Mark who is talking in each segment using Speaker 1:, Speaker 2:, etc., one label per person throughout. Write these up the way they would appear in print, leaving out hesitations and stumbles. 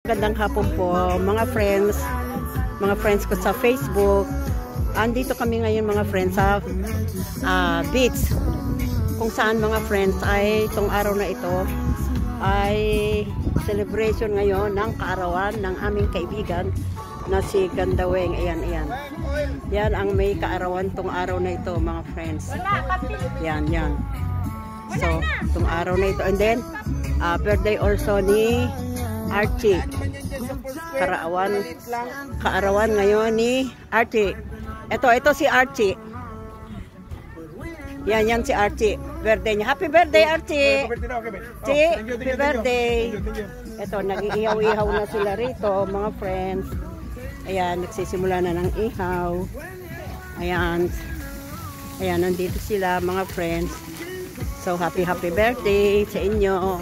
Speaker 1: Gandang hapon po mga friends ko sa Facebook. Andito kami ngayon mga friends sa beach. Kung saan mga friends ay itong araw na ito ay celebration ngayon ng kaarawan ng aming kaibigan na si Gandaweng. Ayan. Yan ang may kaarawan tong araw na ito mga friends. Yan. So, itong araw na ito. And then, birthday also ni Archie. Kaarawan ngayon ni Archie. Ito si Archie. Yan si Archie. Birthday niya. Happy birthday, Archie! Archie, happy birthday! Ito, nag-iihaw-ihaw na sila rito, mga friends. Ayan, nagsisimula na ng ihaw. Ayan, nandito sila, mga friends. So, happy birthday sa inyo.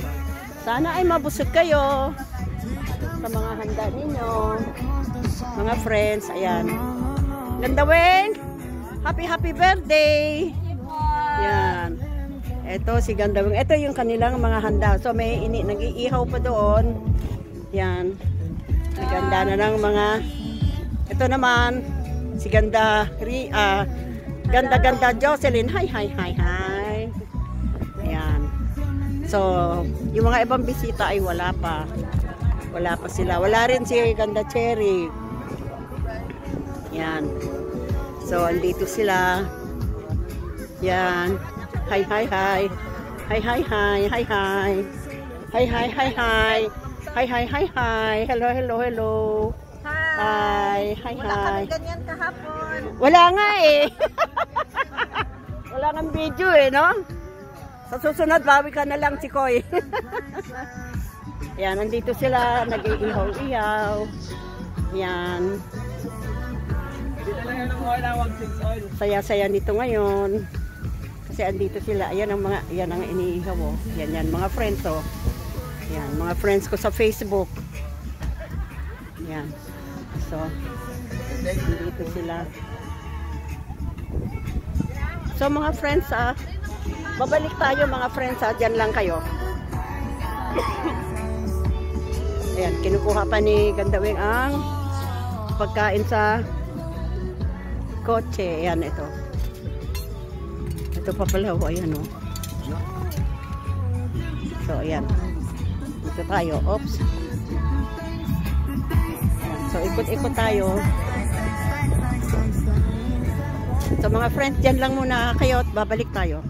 Speaker 1: Sana ay mabusog kayo sa mga handa ninyo. Mga friends, ayan. Gandaweng! Happy birthday! Yan. Ito si Gandaweng. Ito yung kanilang mga handa. So may nag-iihaw pa doon. Yan. Ganda na ng mga. Ito naman si Ganda Jocelyn. Hi. Ayan. So yung mga ibang bisita ay wala pa sila. Wala rin si Ganda Cherry. Yan. So andito sila. Yan. Hi. Hello. Hi.
Speaker 2: Wala kami ganyan kahapon.
Speaker 1: Wala nga eh. Wala nang video eh, no? Sa susunod, bawi ka na lang, Chikoy. Yan, nandito sila, nag-iihaw-ihaw. Yan. Saya-saya nito ngayon. Kasi andito sila. Ayan ang iniihaw. Oh. Yan, mga friends. Oh. Yan, mga friends ko sa Facebook. Yan. So, andito sila. So, mga friends, babalik tayo mga friends, Diyan lang kayo. Ayan, kinukuha pa ni Gandaweng ang pagkain sa kotse. Ayan, ito. Ito pa pala. Ayan, oh. So, ayan. Dito tayo. Oops. Ayan. So, ikot-ikot tayo. So, mga friends, dyan lang muna kayo at babalik tayo.